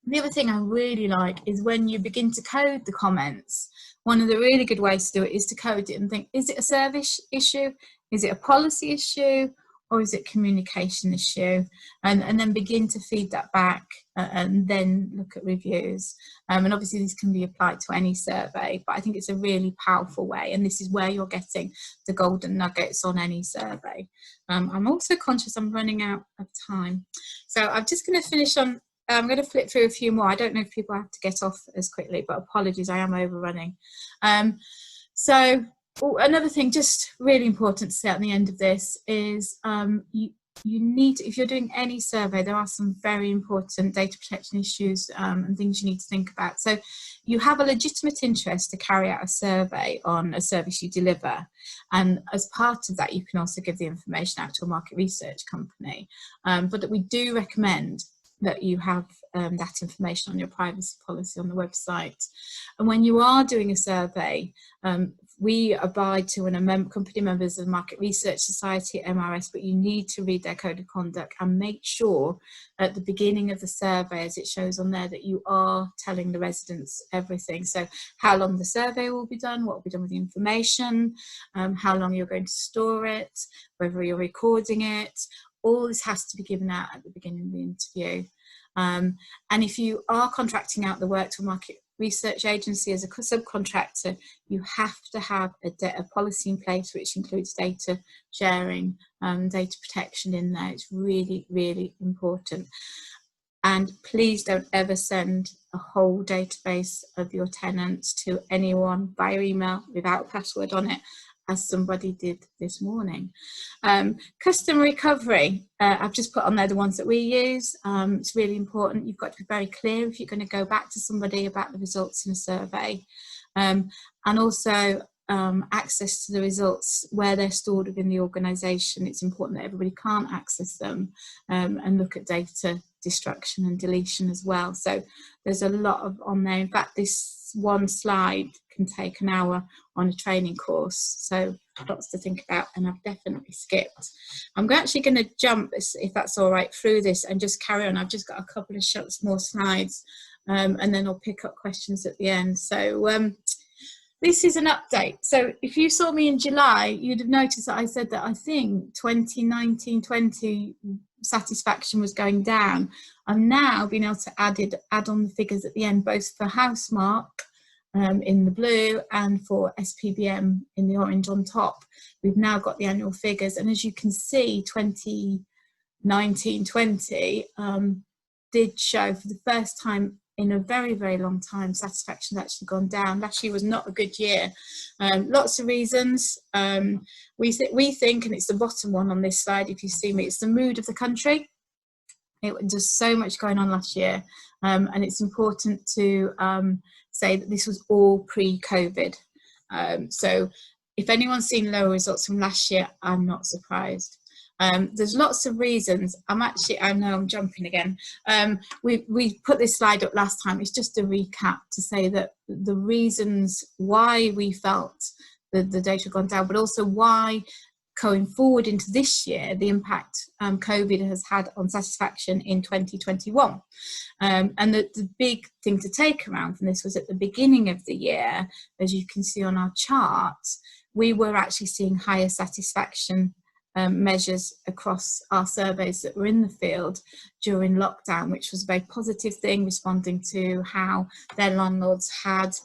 the other thing I really like is when you begin to code the comments. One of the really good ways to do it is to code it and think, is it a service issue? Is it a policy issue? Or is it a communication issue? And then begin to feed that back and then look at reviews. And obviously this can be applied to any survey, but I think it's a really powerful way. And this is where you're getting the golden nuggets on any survey. I'm also conscious I'm running out of time. So I'm just going to finish on, I'm going to flip through a few more. I don't know if people have to get off as quickly, but apologies, I am overrunning. Another thing, just really important to say at the end of this is you need, if you're doing any survey, there are some very important data protection issues and things you need to think about. So you have a legitimate interest to carry out a survey on a service you deliver, and as part of that you can also give the information out to a market research company, but that we do recommend that you have that information on your privacy policy on the website. And when you are doing a survey, we abide to, and are company members of the Market Research Society, MRS, but you need to read their code of conduct and make sure at the beginning of the survey, as it shows on there, that you are telling the residents everything. So how long the survey will be done, what will be done with the information, how long you're going to store it, whether you're recording it. All this has to be given out at the beginning of the interview. And if you are contracting out the work to a market research agency as a subcontractor, you have to have a policy in place which includes data sharing, data protection in there. It's really, really important. And please don't ever send a whole database of your tenants to anyone via email without a password on it, as somebody did this morning. Customer recovery, I've just put on there the ones that we use. It's really important. You've got to be very clear if you're going to go back to somebody about the results in a survey. And also access to the results where they're stored within the organisation. It's important that everybody can't access them, and look at data destruction and deletion as well. So there's a lot on there. In fact, this one slide can take an hour on a training course, so lots to think about, and I've definitely skipped. I'm actually going to jump, if that's all right, through this and just carry on. I've just got a couple of more slides, and then I'll pick up questions at the end. So this is an update. So if you saw me in July, you'd have noticed that I said that I think 2019-20 satisfaction was going down. I've now been able to add on the figures at the end, both for Housemarque in the blue and for SPBM in the orange on top. We've now got the annual figures, and as you can see, 2019-20 did show for the first time in a very, very long time, satisfaction has actually gone down. Last year was not a good year. Lots of reasons. We think, and it's the bottom one on this slide, if you see me, it's the mood of the country. It was just so much going on last year. And it's important to say that this was all pre-COVID. So if anyone's seen lower results from last year, I'm not surprised. There's lots of reasons. I know I'm jumping again. We put this slide up last time. It's just a recap to say that the reasons why we felt that the data had gone down, but also why going forward into this year, the impact COVID has had on satisfaction in 2021. And the big thing to take around from this was at the beginning of the year, as you can see on our chart, we were actually seeing higher satisfaction measures across our surveys that were in the field during lockdown, which was a very positive thing, responding to how their landlords had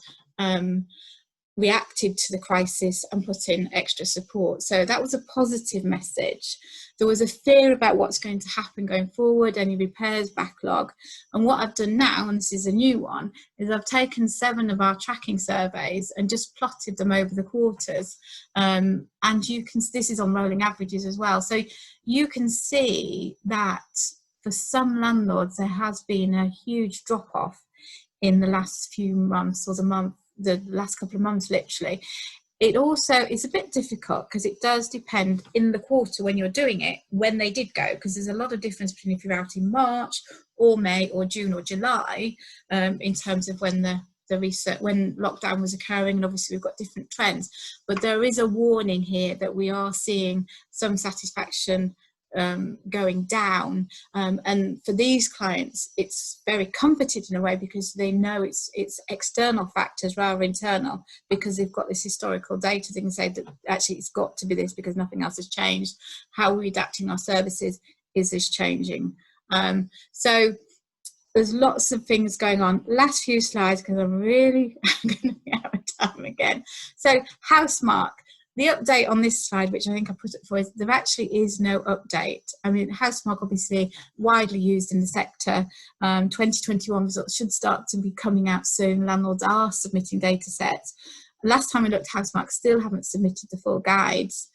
reacted to the crisis and put in extra support. So that was a positive message. There was a fear about what's going to happen going forward, any repairs backlog. And what I've done now, and this is a new one, is I've taken 7 of our tracking surveys and just plotted them over the quarters. And you can, this is on rolling averages as well. So you can see that for some landlords, there has been a huge drop off in the last few months, or the last couple of months, literally. It also is a bit difficult because it does depend in the quarter when you're doing it, when they did go, because there's a lot of difference between if you're out in March or May or June or July, in terms of when the research, when lockdown was occurring, and obviously we've got different trends. But there is a warning here that we are seeing some satisfaction going down, and for these clients it's very comforted in a way because they know it's external factors rather internal, because they've got this historical data. They can say that actually it's got to be this because nothing else has changed. How we're adapting our services, is this changing? So there's lots of things going on. Last few slides, because I'm really going to be out of time again. So Housemarque. The update on this slide, which I think I put it for, is there actually is no update. I mean, Housemarque obviously widely used in the sector. 2021 results should start to be coming out soon. Landlords are submitting data sets. Last time we looked, Housemarque still haven't submitted the full guides.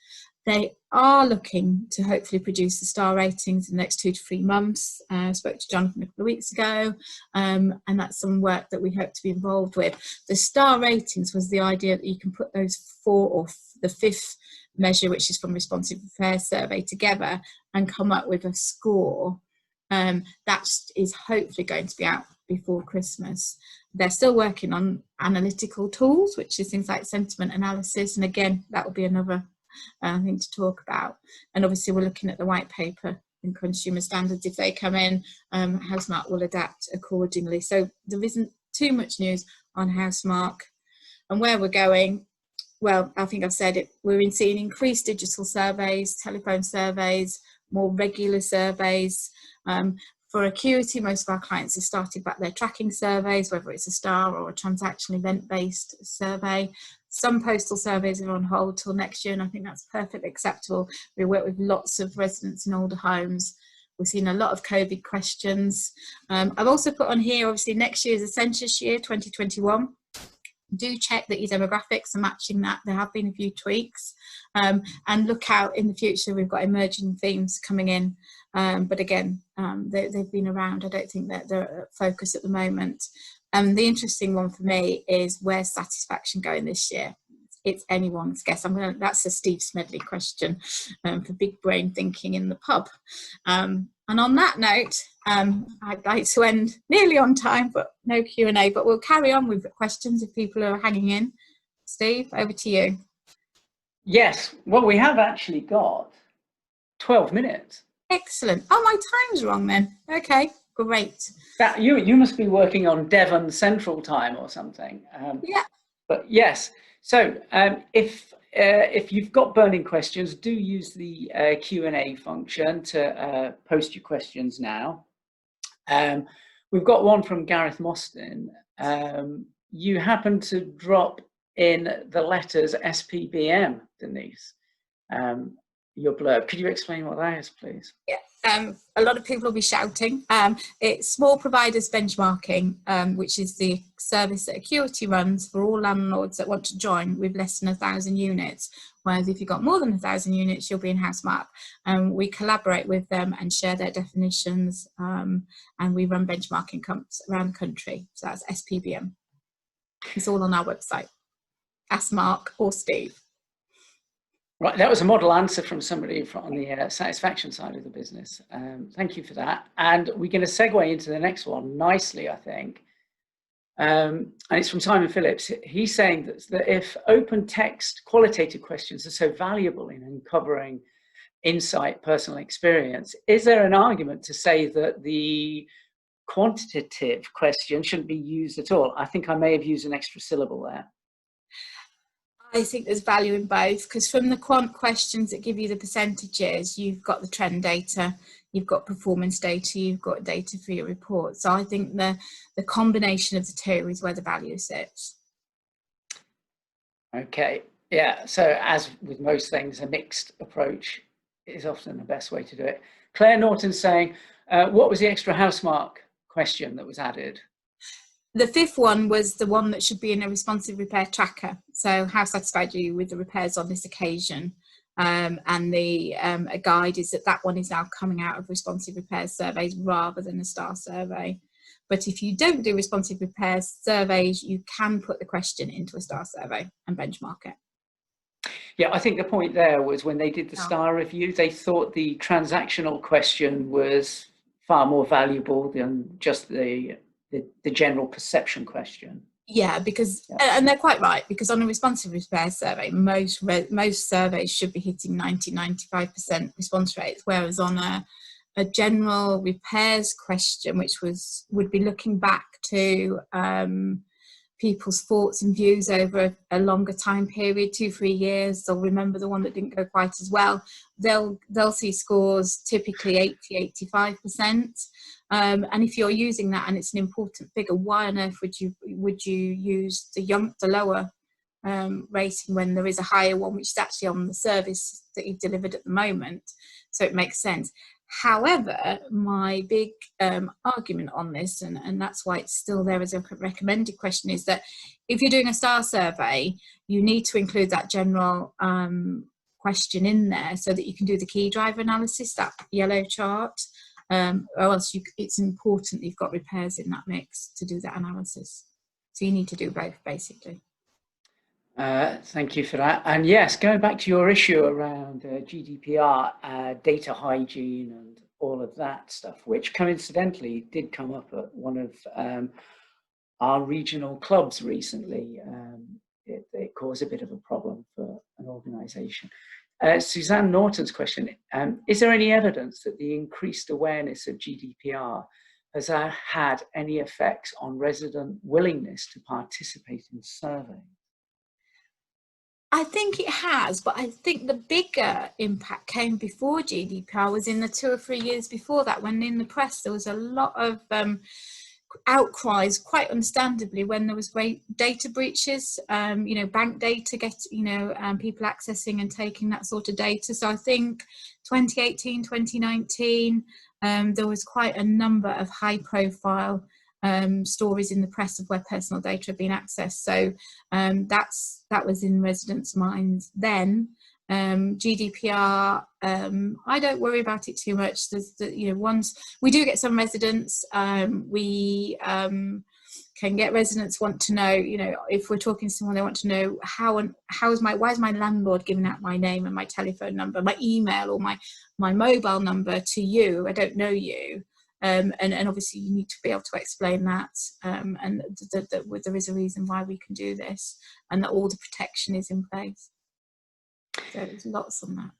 They are looking to hopefully produce the star ratings in the next 2 to 3 months. I spoke to Jonathan a couple of weeks ago, and that's some work that we hope to be involved with. The star ratings was the idea that you can put those 4 or the 5th measure, which is from Responsive Repair Survey, together and come up with a score. That is hopefully going to be out before Christmas. They're still working on analytical tools, which is things like sentiment analysis. And again, that will be another thing to talk about. And obviously we're looking at the white paper and consumer standards. If they come in, Housemarque will adapt accordingly. So there isn't too much news on Housemarque and where we're going. Well, I think I've said it. We're seeing increased digital surveys, telephone surveys, more regular surveys. For Acuity, most of our clients have started back their tracking surveys, whether it's a star or a transaction event-based survey. Some postal surveys are on hold till next year, and I think that's perfectly acceptable. We work with lots of residents in older homes. We've seen a lot of COVID questions. I've also put on here, obviously, next year is a census year, 2021. Do check that your demographics are matching that. There have been a few tweaks, and look out in the future. We've got emerging themes coming in, but again, they've been around. I don't think that they're at focus at the moment. The interesting one for me is, where's satisfaction going this year? It's anyone's guess. That's a Steve Smedley question for big brain thinking in the pub. And on that note, I'd like to end nearly on time, but no Q&A, but we'll carry on with questions if people are hanging in. Steve, over to you. Yes, well, we have actually got 12 minutes. Excellent. Oh, my time's wrong then. Okay, great. That, you must be working on Devon Central Time or something. Yeah. But yes, so if you've got burning questions, do use the Q&A function to post your questions now. We've got one from Gareth Mostyn. You happen to drop in the letters SPBM, Denise, your blurb. Could you explain what that is, please? Yeah. A lot of people will be shouting. It's Small Providers Benchmarking, which is the service that Acuity runs for all landlords that want to join with less than 1,000 units. Whereas if you've got more than 1,000 units, you'll be in Housemarque. We collaborate with them and share their definitions, and we run benchmarking comps around the country. So that's SPBM. It's all on our website. Ask Mark or Steve. Right, that was a model answer from somebody on the satisfaction side of the business. Thank you for that. And we're going to segue into the next one nicely, I think. And it's from Simon Phillips. He's saying that if open text qualitative questions are so valuable in uncovering insight, personal experience, is there an argument to say that the quantitative question shouldn't be used at all? I think I may have used an extra syllable there. I think there's value in both, because from the quant questions that give you the percentages, you've got the trend data, you've got performance data, you've got data for your report. So I think the combination of the two is where the value sits. Okay, yeah, so as with most things, a mixed approach is often the best way to do it. Claire Norton's saying, what was the extra Housemarque question that was added? The fifth one was the one that should be in a responsive repair tracker. So how satisfied are you with the repairs on this occasion? And the a guide is that one is now coming out of responsive repairs surveys rather than a star survey. But if you don't do responsive repairs surveys, you can put the question into a star survey and benchmark it. Yeah, I think the point there was when they did the star review, they thought the transactional question was far more valuable than just the general perception question. Yeah, because and they're quite right, because on a responsive repair survey, most surveys should be hitting 90-95% response rates, whereas on a general repairs question, which would be looking back to people's thoughts and views over a longer time period, 2-3 years, they'll remember the one that didn't go quite as well. They'll see scores typically 80-85%. And if you're using that and it's an important figure, why on earth would you use the lower rating when there is a higher one, which is actually on the service that you've delivered at the moment? So it makes sense. However, my big argument on this, and that's why it's still there as a recommended question, is that if you're doing a star survey, you need to include that general question in there so that you can do the key driver analysis, that yellow chart. Or else it's important that you've got repairs in that mix to do that analysis. So you need to do both, basically. Thank you for that. And yes, going back to your issue around GDPR, data hygiene all of that stuff, which coincidentally did come up at one of our regional clubs recently. It caused a bit of a problem for an organisation. Suzanne Norton's question, is there any evidence that the increased awareness of GDPR has had any effects on resident willingness to participate in surveys? I think it has, but I think the bigger impact came before GDPR, was in the 2 or 3 years before that, when in the press there was a lot of outcries, quite understandably, when there was data breaches, you know, bank data, people accessing and taking that sort of data. So I think 2018, 2019, there was quite a number of high profile stories in the press of where personal data had been accessed. So that was in residents' minds then. GDPR, I don't worry about it too much. Once we do get some residents, we can get residents want to know, if we're talking to someone, they want to know why is my landlord giving out my name and my telephone number, my email or my mobile number to you? I don't know you. And obviously you need to be able to explain that, and that there is a reason why we can do this, and that all the protection is in place. So there's lots on that.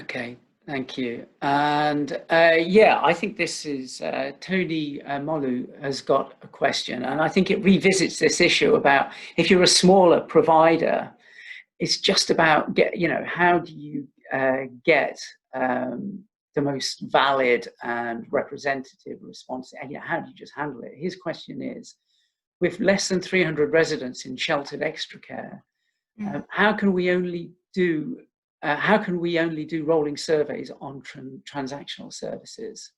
Okay, thank you. And I think this is Tony Molu has got a question, and I think it revisits this issue about if you're a smaller provider, it's just about how do you get the most valid and representative response, and how do you just handle it? His question is, with less than 300 residents in sheltered extra care, how can we only do rolling surveys on transactional services?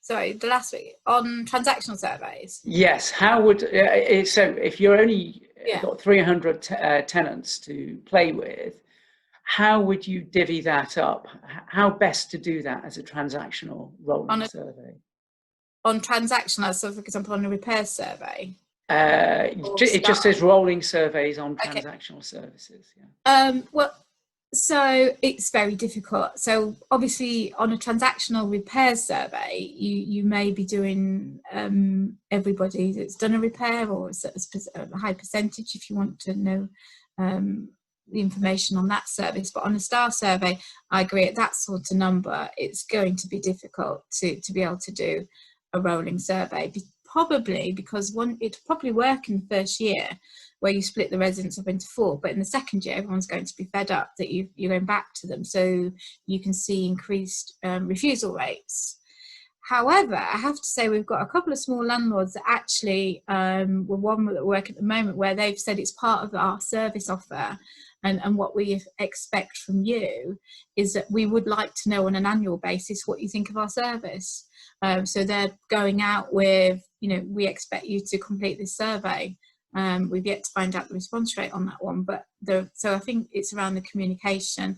Sorry, the last week on transactional surveys. Yes. How would so if you're only got 300 tenants to play with, how would you divvy that up? How best to do that as a transactional rolling survey? On transactional, so for example, on a repair survey. It just says rolling surveys on transactional services. Yeah. Well, so it's very difficult. So obviously, on a transactional repair survey, you may be doing everybody that's done a repair, or a high percentage if you want to know the information on that service. But on a star survey, I agree, at that sort of number, it's going to be difficult to be able to do a rolling survey, probably because it'll probably work in the first year where you split the residents up into 4, but in the second year everyone's going to be fed up that you're going back to them, so you can see increased refusal rates. However, I have to say we've got a couple of small landlords that actually one that work at the moment where they've said it's part of our service offer, and what we expect from you is that we would like to know on an annual basis what you think of our service. So they're going out with, we expect you to complete this survey. We've yet to find out the response rate on that one, but so I think it's around the communication,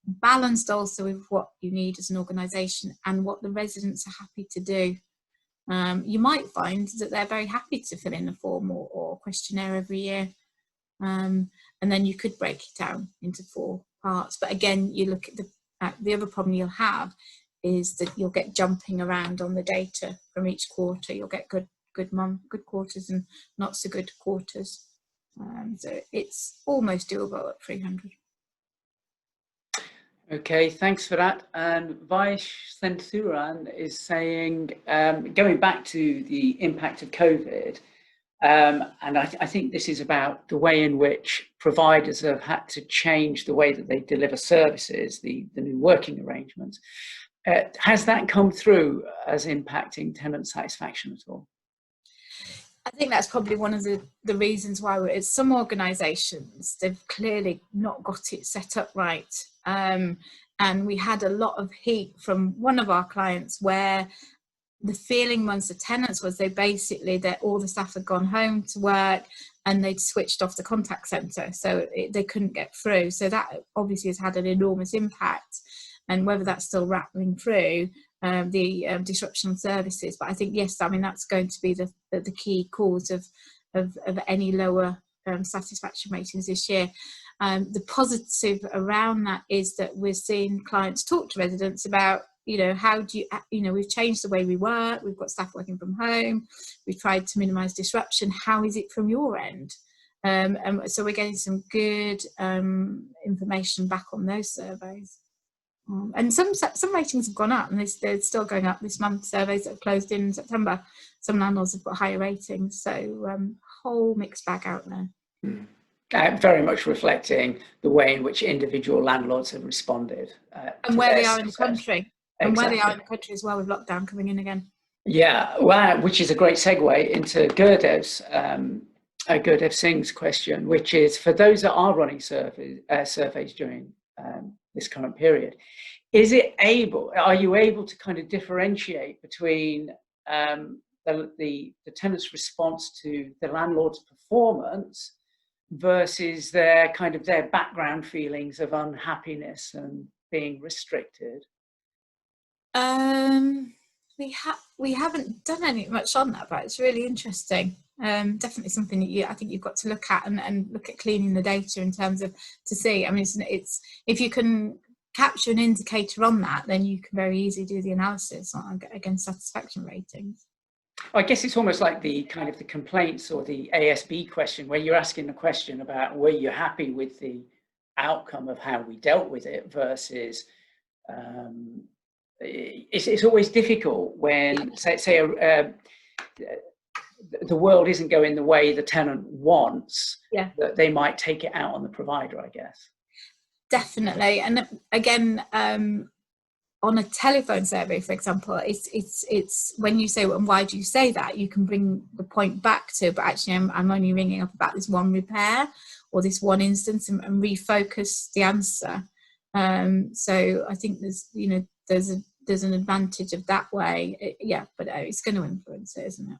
balanced also with what you need as an organisation and what the residents are happy to do. You might find that they're very happy to fill in a form or questionnaire every year, and then you could break it down into 4 parts. But again, you look at the other problem you'll have is that you'll get jumping around on the data from each quarter. You'll get good quarters and not so good quarters. So it's almost doable at 300. Okay, thanks for that. And Vaish Senthuran is saying, going back to the impact of COVID, and I think this is about the way in which providers have had to change the way that they deliver services, the new working arrangements. Has that come through as impacting tenant satisfaction at all? I think that's probably one of the reasons why some organisations, they've clearly not got it set up right. And we had a lot of heat from one of our clients where the feeling amongst the tenants was all the staff had gone home to work and they'd switched off the contact centre, so they couldn't get through. So that obviously has had an enormous impact, and whether that's still rattling through, the disruption of services. But I think, yes, I mean, that's going to be the key cause of any lower satisfaction ratings this year. The positive around that is that we're seeing clients talk to residents about you know, how do you, you know, we've changed the way we work, we've got staff working from home, we've tried to minimize disruption. How is it from your end? And so we're getting some good information back on those surveys. And some ratings have gone up, and they're still going up this month. Surveys that have closed in September, some landlords have got higher ratings. So whole mixed bag out there. Very much reflecting the way in which individual landlords have responded. And where they are in the country. Exactly. And where they are in the country as well, with lockdown coming in again. Yeah, well, which is a great segue into Gurdev Singh's question, which is, for those that are running surveys during this current period, are you able to kind of differentiate between the tenant's response to the landlord's performance versus their background feelings of unhappiness and being restricted? We haven't done any much on that, but it's really interesting. Definitely something that I think you've got to look at and look at cleaning the data in terms of to see. I mean, it's if you can capture an indicator on that, then you can very easily do the analysis against satisfaction ratings. I guess it's almost like the complaints or the ASB question, where you're asking the question about, were you happy with the outcome of how we dealt with it, versus it's always difficult when say the world isn't going the way the tenant wants, that they might take it out on the provider, I guess. Definitely. And again, on a telephone survey, for example, it's when you say, and why do you say that, you can bring the point back to, but actually I'm only ringing up about this one repair or this one instance, and refocus the answer. So I think there's an advantage of that way. But it's going to influence it, isn't it?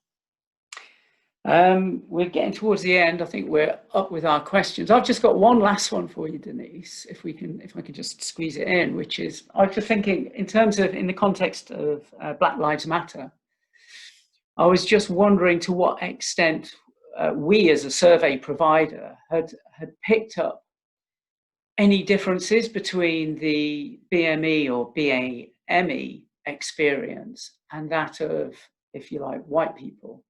We're getting towards the end. I think we're up with our questions. I've just got one last one for you, Denise, if I can just squeeze it in, which is, I was just thinking in the context of Black Lives Matter, I was just wondering to what extent we as a survey provider had picked up any differences between the BME or BAME experience and that of, if you like, white people.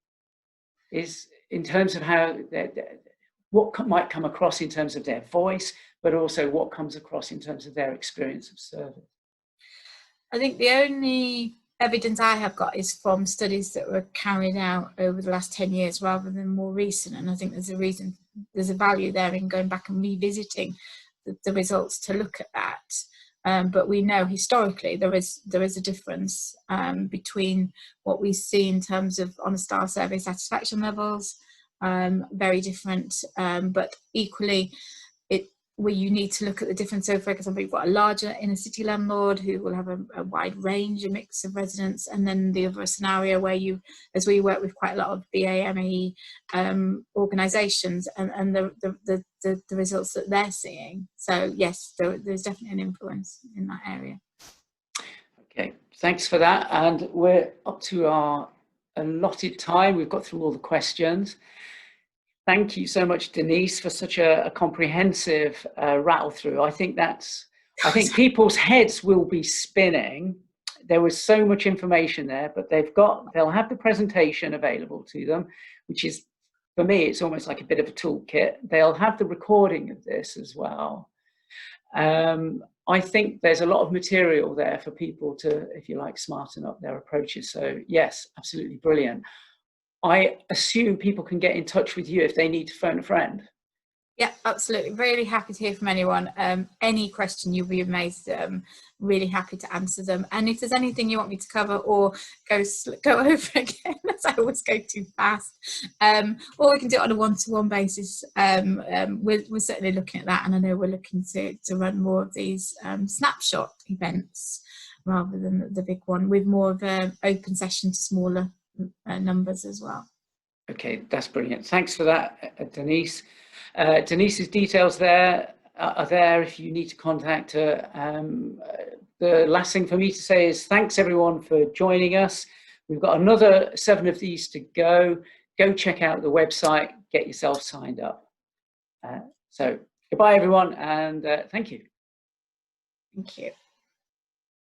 Is in terms of how what might come across in terms of their voice, but also what comes across in terms of their experience of service. I think the only evidence I have got is from studies that were carried out over the last 10 years rather than more recent, and I think there's a value there in going back and revisiting the results to look at that. But we know historically there is a difference between what we see in terms of on a star survey satisfaction levels, very different, but equally where you need to look at the difference. So for example, you've got a larger inner city landlord who will have a wide range, a mix of residents, and then the other scenario where as we work with quite a lot of BAME organisations and the results that they're seeing. So yes, there's definitely an influence in that area. Okay, thanks for that. And we're up to our allotted time. We've got through all the questions. Thank you so much, Denise, for such a comprehensive rattle through. I think people's heads will be spinning. There was so much information there, but they'll have the presentation available to them, which is, for me, it's almost like a bit of a toolkit. They'll have the recording of this as well. I think there's a lot of material there for people to, if you like, smarten up their approaches. So yes, absolutely brilliant. I assume people can get in touch with you if they need to phone a friend. Yeah, absolutely. Really happy to hear from anyone. Any question, you'll be amazed. Really happy to answer them. And if there's anything you want me to cover or go over again, as I always go too fast, or we can do it on a one-to-one basis. We're certainly looking at that, and I know we're looking to run more of these snapshot events rather than the big one, with more of an open session to smaller numbers as well. Okay, that's brilliant. Thanks for that, Denise. Denise's details are there if you need to contact her. The last thing for me to say is thanks everyone for joining us. We've got another 7 of these to go. Go check out the website, get yourself signed up. So goodbye everyone, and thank you. Thank you.